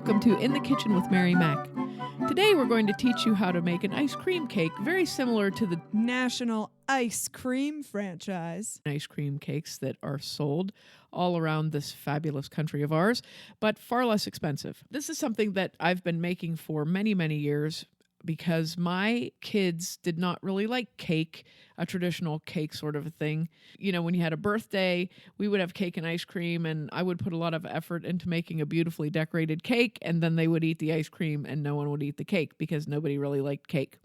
welcome to In the Kitchen with Mary Mac. Today we're going to teach you how to make an ice cream cake very similar to the national ice cream franchise. Ice cream cakes that are sold all around this fabulous country of ours, but far less expensive. This is something that I've been making for many, many years because my kids did not really like cake, a traditional cake sort of a thing. You know, when you had a birthday, we would have cake and ice cream, and I would put a lot of effort into making a beautifully decorated cake, and then they would eat the ice cream and no one would eat the cake because nobody really liked cake.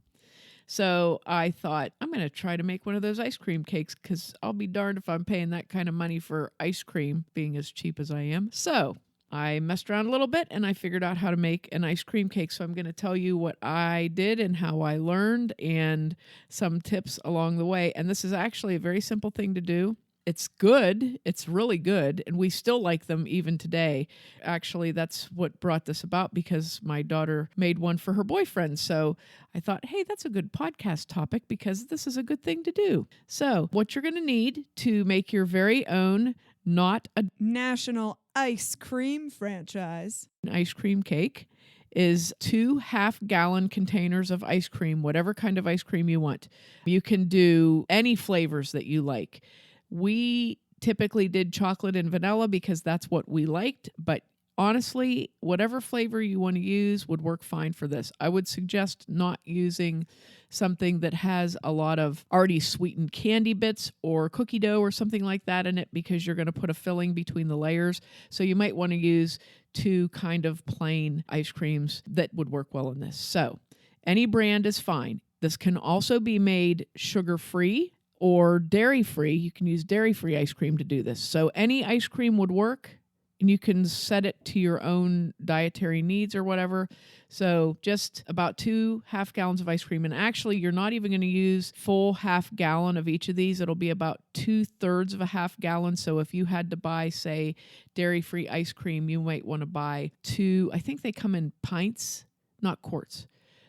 So I thought, I'm going to try to make one of those ice cream cakes because I'll be darned if I'm paying that kind of money for ice cream, being as cheap as I am. So I messed around a little bit and I figured out how to make an ice cream cake. So I'm going to tell you what I did and how I learned and some tips along the way. And this is actually a very simple thing to do. It's good. It's really good. And we still like them even today. Actually, that's what brought this about because my daughter made one for her boyfriend. So I thought, hey, that's a good podcast topic because this is a good thing to do. So what you're going to need to make your very own, not a national ice cream franchise ice cream cake is 2 half-gallon containers of ice cream, whatever kind of ice cream you want. You can do any flavors that you like. We typically did chocolate and vanilla because that's what we liked, but honestly, whatever flavor you want to use would work fine for this. I would suggest not using something that has a lot of already sweetened candy bits or cookie dough or something like that in it because you're going to put a filling between the layers. So you might want to use 2 kind of plain ice creams that would work well in this. So any brand is fine. This can also be made sugar-free or dairy-free. You can use dairy-free ice cream to do this. So any ice cream would work, and you can set it to your own dietary needs or whatever. So just about 2 half-gallons of ice cream. And actually, you're not even going to use full half-gallon of each of these. It'll be about 2/3 of a half-gallon. So if you had to buy, say, dairy-free ice cream, you might want to buy 2. I think they come in pints, not quarts.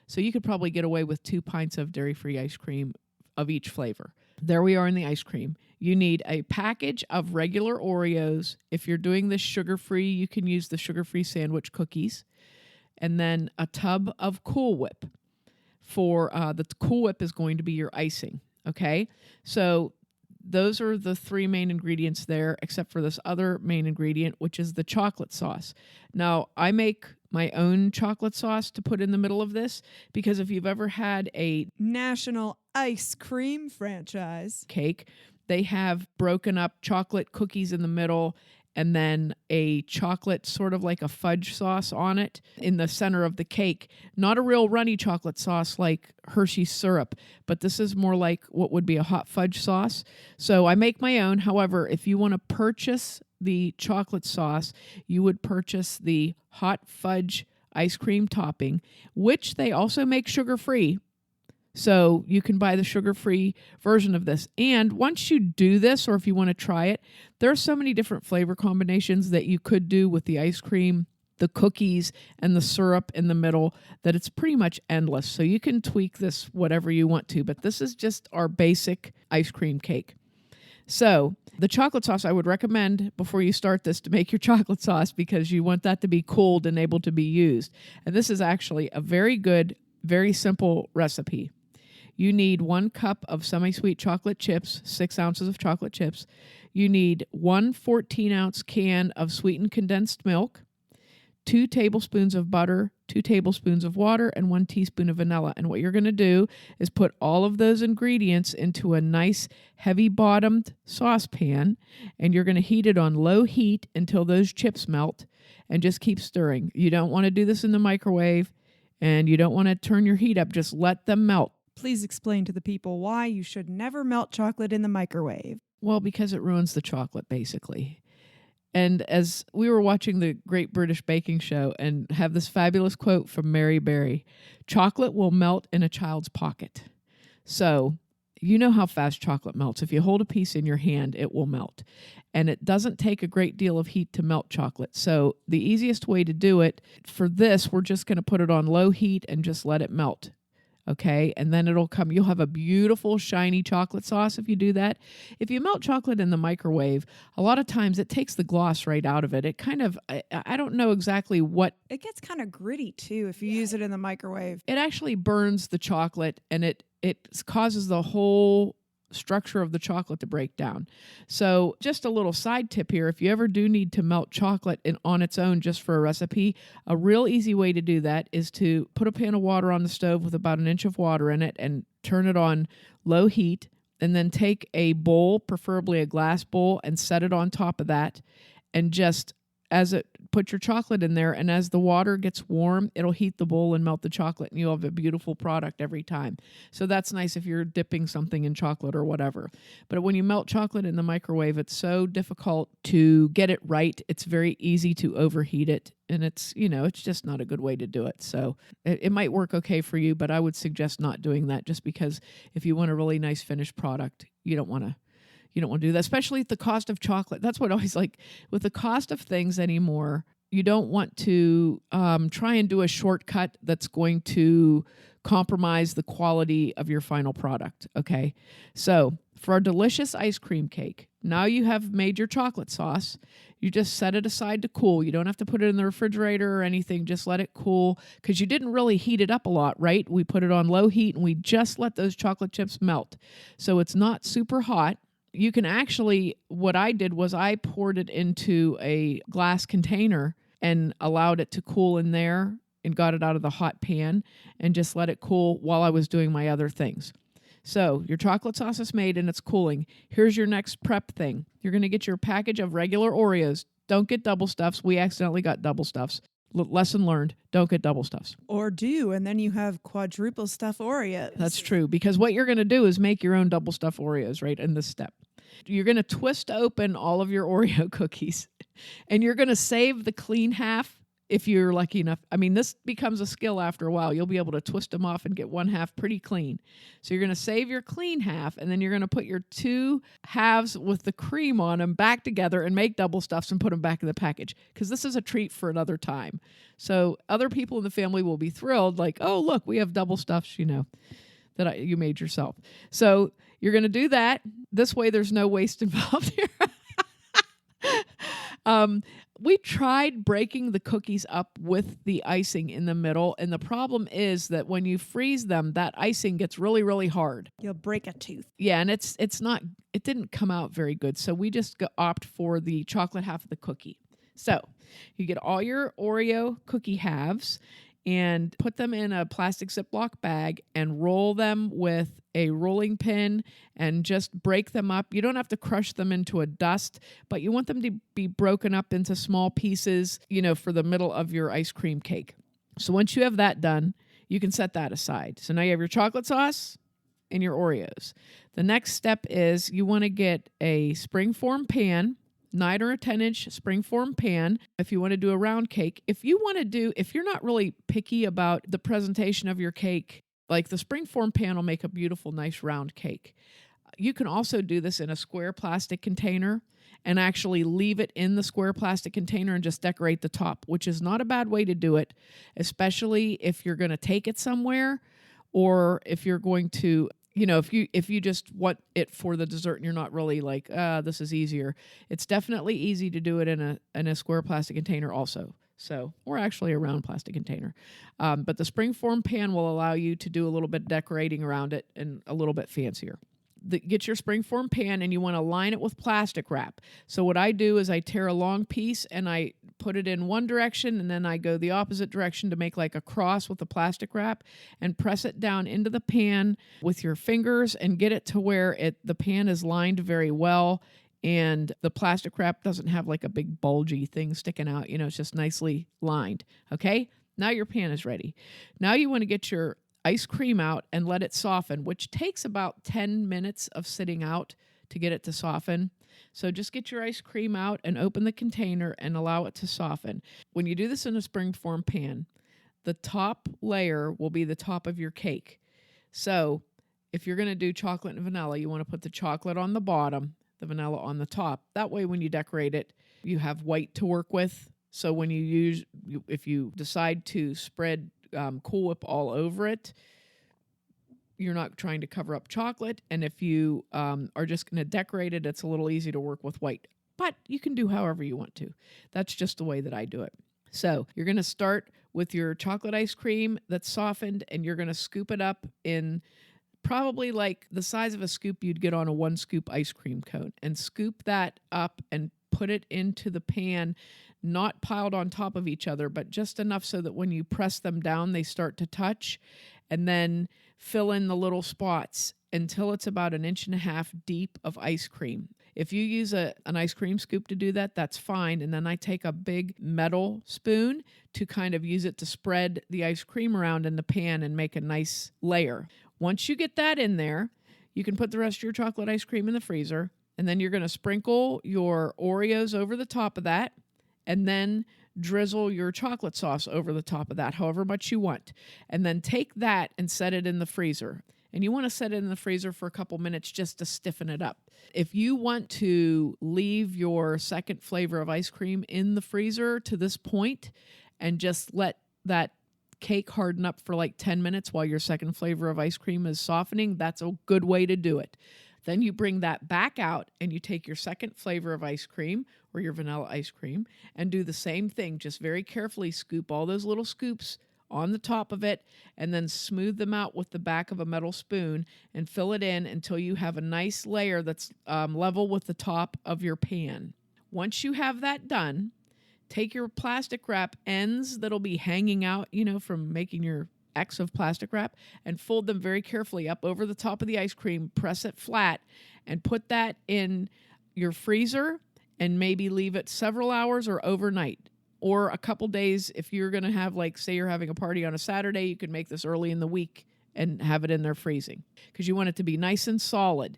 So you could probably get away with 2 pints of dairy-free ice cream of each flavor. There we are in the ice cream. You need a package of regular Oreos. If you're doing this sugar-free, you can use the sugar-free sandwich cookies. And then a tub of Cool Whip. For the Cool Whip is going to be your icing, okay? So those are the 3 main ingredients there, except for this other main ingredient, which is the chocolate sauce. Now, I make my own chocolate sauce to put in the middle of this because if you've ever had a national ice cream franchise cake, they have broken up chocolate cookies in the middle and then a chocolate sort of like a fudge sauce on it in the center of the cake. Not a real runny chocolate sauce like Hershey's syrup, but this is more like what would be a hot fudge sauce. So I make my own. However, if you want to purchase the chocolate sauce, you would purchase the hot fudge ice cream topping, which they also make sugar-free. So you can buy the sugar-free version of this. And once you do this, or if you want to try it, there are so many different flavor combinations that you could do with the ice cream, the cookies, and the syrup in the middle that it's pretty much endless. So you can tweak this whatever you want to, but this is just our basic ice cream cake. So the chocolate sauce, I would recommend before you start this to make your chocolate sauce because you want that to be cooled and able to be used. And this is actually a very good, very simple recipe. You need 1 cup of semi-sweet chocolate chips, 6 ounces of chocolate chips. You need 1 14-ounce can of sweetened condensed milk, 2 tablespoons of butter, 2 tablespoons of water, and 1 teaspoon of vanilla. And what you're going to do is put all of those ingredients into a nice heavy-bottomed saucepan, and you're going to heat it on low heat until those chips melt, and just keep stirring. You don't want to do this in the microwave, and you don't want to turn your heat up. Just let them melt. Please explain to the people why you should never melt chocolate in the microwave. Well, because it ruins the chocolate, basically. And as we were watching the Great British Baking Show and have this fabulous quote from Mary Berry, chocolate will melt in a child's pocket. So you know how fast chocolate melts. If you hold a piece in your hand, it will melt. And it doesn't take a great deal of heat to melt chocolate. So the easiest way to do it, for this, we're just going to put it on low heat and just let it melt. Okay. And then you'll have a beautiful shiny chocolate sauce if you do that. If you melt chocolate in the microwave, a lot of times it takes the gloss right out of it. It kind of, I don't know exactly what. It gets kind of gritty too if you use it in the microwave. It actually burns the chocolate, and it causes the whole structure of the chocolate to break down. So just a little side tip here, if you ever do need to melt chocolate on its own just for a recipe, a real easy way to do that is to put a pan of water on the stove with about an inch of water in it and turn it on low heat, and then take a bowl, preferably a glass bowl, and set it on top of that, and just put your chocolate in there, and as the water gets warm, it'll heat the bowl and melt the chocolate, and you'll have a beautiful product every time. So that's nice if you're dipping something in chocolate or whatever. But when you melt chocolate in the microwave, it's so difficult to get it right. It's very easy to overheat it, and it's just not a good way to do it. So it might work okay for you, but I would suggest not doing that, just because if you want a really nice finished product, you don't want to do that, especially at the cost of chocolate. That's what I always like with the cost of things anymore. You don't want to try and do a shortcut that's going to compromise the quality of your final product. Okay. So for our delicious ice cream cake, now you have made your chocolate sauce. You just set it aside to cool. You don't have to put it in the refrigerator or anything. Just let it cool, because you didn't really heat it up a lot, right? We put it on low heat and we just let those chocolate chips melt. So it's not super hot. You can actually, what I did was I poured it into a glass container and allowed it to cool in there and got it out of the hot pan and just let it cool while I was doing my other things. So your chocolate sauce is made and it's cooling. Here's your next prep thing. You're going to get your package of regular Oreos. Don't get double stuffs. We accidentally got double stuffs. Lesson learned, don't get double stuffs. Or do, and then you have quadruple stuff Oreos. That's true, because what you're going to do is make your own double stuff Oreos, right, in this step. You're going to twist open all of your Oreo cookies, and you're going to save the clean half if you're lucky enough. I mean, this becomes a skill after a while. You'll be able to twist them off and get one half pretty clean. So you're going to save your clean half, and then you're going to put your two halves with the cream on them back together and make double stuffs and put them back in the package, because this is a treat for another time. So other people in the family will be thrilled, like, oh, look, we have double stuffs, that you made yourself. So you're going to do that. This way there's no waste involved here. We tried breaking the cookies up with the icing in the middle, and the problem is that when you freeze them, that icing gets really, really hard. You'll break a tooth. Yeah, and it didn't come out very good, so we just opt for the chocolate half of the cookie. So you get all your Oreo cookie halves and put them in a plastic Ziploc bag and roll them with a rolling pin and just break them up. You don't have to crush them into a dust, but you want them to be broken up into small pieces, for the middle of your ice cream cake. So once you have that done, you can set that aside. So now you have your chocolate sauce and your Oreos. The next step is you want to get a springform pan, 9 or a 10-inch springform pan if you want to do a round cake. If you're not really picky about the presentation of your cake, like the springform pan will make a beautiful, nice round cake. You can also do this in a square plastic container and actually leave it in the square plastic container and just decorate the top, which is not a bad way to do it, especially if you're going to take it somewhere, or if you're going to, if you just want it for the dessert and you're not really like, this is easier. It's definitely easy to do it in a square plastic container also. So, or actually a round plastic container. But the springform pan will allow you to do a little bit decorating around it and a little bit fancier. Get your springform pan and you want to line it with plastic wrap. So what I do is I tear a long piece and I put it in one direction, and then I go the opposite direction to make like a cross with the plastic wrap and press it down into the pan with your fingers and get it to where the pan is lined very well and the plastic wrap doesn't have like a big bulgy thing sticking out. It's just nicely lined. Okay? Now your pan is ready. Now you want to get your ice cream out and let it soften, which takes about 10 minutes of sitting out to get it to soften. So just get your ice cream out and open the container and allow it to soften. When you do this in a springform pan, the top layer will be the top of your cake. So if you're going to do chocolate and vanilla, you want to put the chocolate on the bottom, the vanilla on the top. That way when you decorate it, you have white to work with. So when if you decide to spread Cool Whip all over it, you're not trying to cover up chocolate. And if you are just going to decorate it, it's a little easy to work with white. But you can do however you want to. That's just the way that I do it. So you're going to start with your chocolate ice cream that's softened, and you're going to scoop it up in probably like the size of a scoop you'd get on a 1-scoop ice cream cone, and scoop that up and put it into the pan, not piled on top of each other, but just enough so that when you press them down, they start to touch, and then fill in the little spots until it's about 1.5 inches deep of ice cream. If you use an ice cream scoop to do that, that's fine. And then I take a big metal spoon to kind of use it to spread the ice cream around in the pan and make a nice layer. Once you get that in there, you can put the rest of your chocolate ice cream in the freezer. And then you're going to sprinkle your Oreos over the top of that, and then drizzle your chocolate sauce over the top of that, however much you want. And then take that and set it in the freezer. And you want to set it in the freezer for a couple minutes just to stiffen it up. If you want to leave your second flavor of ice cream in the freezer to this point and just let that cake harden up for like 10 minutes while your second flavor of ice cream is softening, that's a good way to do it. Then you bring that back out and you take your second flavor of ice cream or your vanilla ice cream and do the same thing. Just very carefully scoop all those little scoops on the top of it, and then smooth them out with the back of a metal spoon and fill it in until you have a nice layer that's level with the top of your pan. Once you have that done, take your plastic wrap ends that'll be hanging out, from making your X of plastic wrap, and fold them very carefully up over the top of the ice cream, press it flat, and put that in your freezer and maybe leave it several hours or overnight. Or a couple days, if you're going to have, say you're having a party on a Saturday, you could make this early in the week and have it in there freezing because you want it to be nice and solid.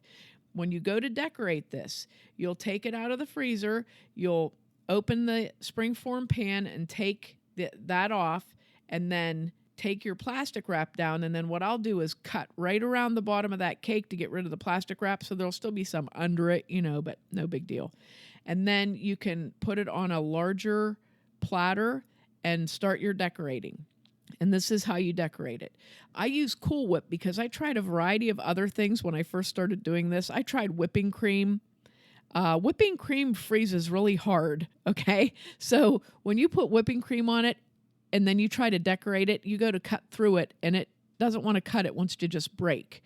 When you go to decorate this, you'll take it out of the freezer, you'll open the springform pan and take that off, and then take your plastic wrap down. And then what I'll do is cut right around the bottom of that cake to get rid of the plastic wrap, so there'll still be some under it, but no big deal. And then you can put it on a larger platter and start your decorating. And this is how you decorate it. I use Cool Whip because I tried a variety of other things when I first started doing this. I tried whipping cream. Whipping cream freezes really hard, okay? So when you put whipping cream on it and then you try to decorate it, you go to cut through it and it doesn't want to cut, it wants to just break.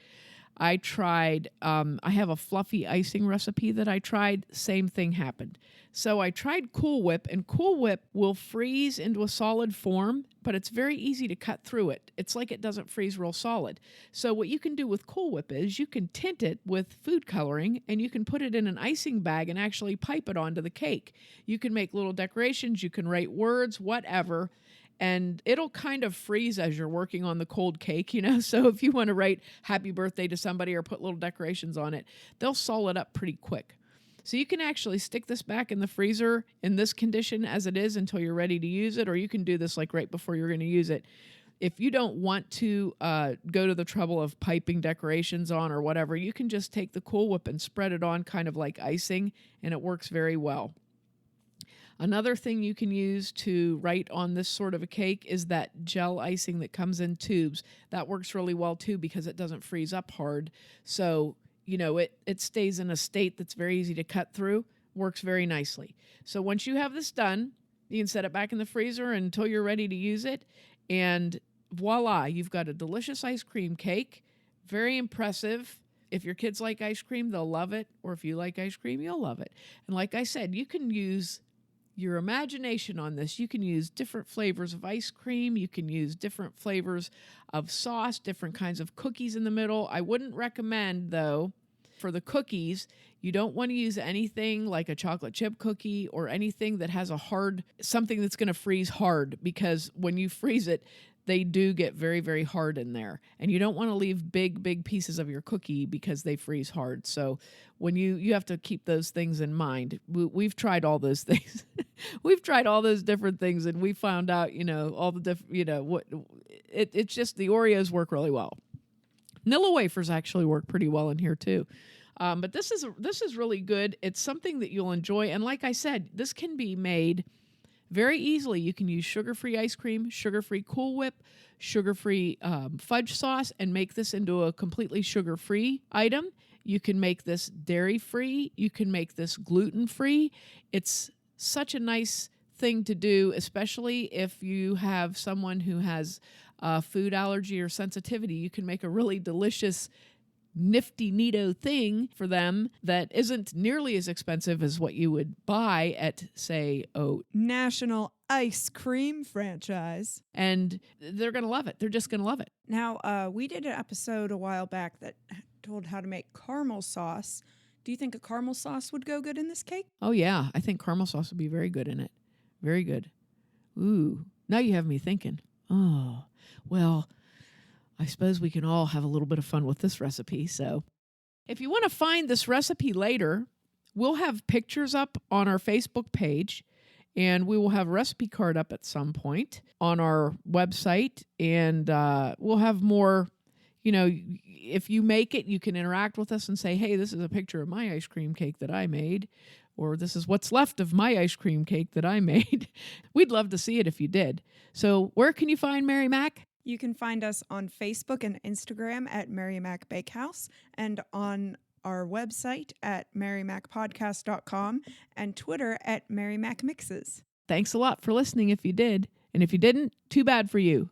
I tried, I have a fluffy icing recipe that I tried, same thing happened. So I tried Cool Whip, and Cool Whip will freeze into a solid form, but it's very easy to cut through it. It's like it doesn't freeze real solid. So what you can do with Cool Whip is you can tint it with food coloring, and you can put it in an icing bag and actually pipe it onto the cake. You can make little decorations, you can write words, whatever, and it'll kind of freeze as you're working on the cold cake, So if you want to write happy birthday to somebody or put little decorations on it, they'll solid up pretty quick. So you can actually stick this back in the freezer in this condition as it is until you're ready to use it, or you can do this right before you're going to use it. If you don't want to go to the trouble of piping decorations on or whatever, you can just take the Cool Whip and spread it on kind of like icing, and it works very well. Another thing you can use to write on this sort of a cake is that gel icing that comes in tubes. That works really well too because it doesn't freeze up hard. So, it stays in a state that's very easy to cut through, works very nicely. So once you have this done, you can set it back in the freezer until you're ready to use it. And voila, you've got a delicious ice cream cake. Very impressive. If your kids like ice cream, they'll love it. Or if you like ice cream, you'll love it. And like I said, you can use your imagination on this. You can use different flavors of ice cream. You can use different flavors of sauce, different kinds of cookies in the middle. I wouldn't recommend, though, for the cookies, you don't want to use anything like a chocolate chip cookie or anything that has something that's going to freeze hard, because when you freeze it, they do get very, very hard in there. And you don't want to leave big, big pieces of your cookie because they freeze hard. So when you have to keep those things in mind. We've tried all those things. We've tried all those different things, and we found out, all the different, it's just the Oreos work really well. Nilla wafers actually work pretty well in here too. But this is really good. It's something that you'll enjoy. And like I said, this can be made Very easily, you can use sugar-free ice cream, sugar-free Cool Whip, sugar-free fudge sauce, and make this into a completely sugar-free item. You can make this dairy-free. You can make this gluten-free. It's such a nice thing to do, especially if you have someone who has a food allergy or sensitivity. You can make a really delicious nifty neato thing for them that isn't nearly as expensive as what you would buy at, say, National Ice Cream Franchise. and they're going to love it. They're just going to love it. Now, we did an episode a while back that told how to make caramel sauce. Do you think a caramel sauce would go good in this cake? Oh, yeah. I think caramel sauce would be very good in it. Very good. Ooh, now you have me thinking. Oh, well, I suppose we can all have a little bit of fun with this recipe. So if you want to find this recipe later, we'll have pictures up on our Facebook page, and we will have a recipe card up at some point on our website, and we'll have more, if you make it, you can interact with us and say, hey, this is a picture of my ice cream cake that I made, or this is what's left of my ice cream cake that I made. We'd love to see it if you did. So where can you find Mary Mac? You can find us on Facebook and Instagram at Mary Mac Bakehouse, and on our website at marymacpodcast.com, and Twitter at Mary Mac Mixes. Thanks a lot for listening if you did. And if you didn't, too bad for you.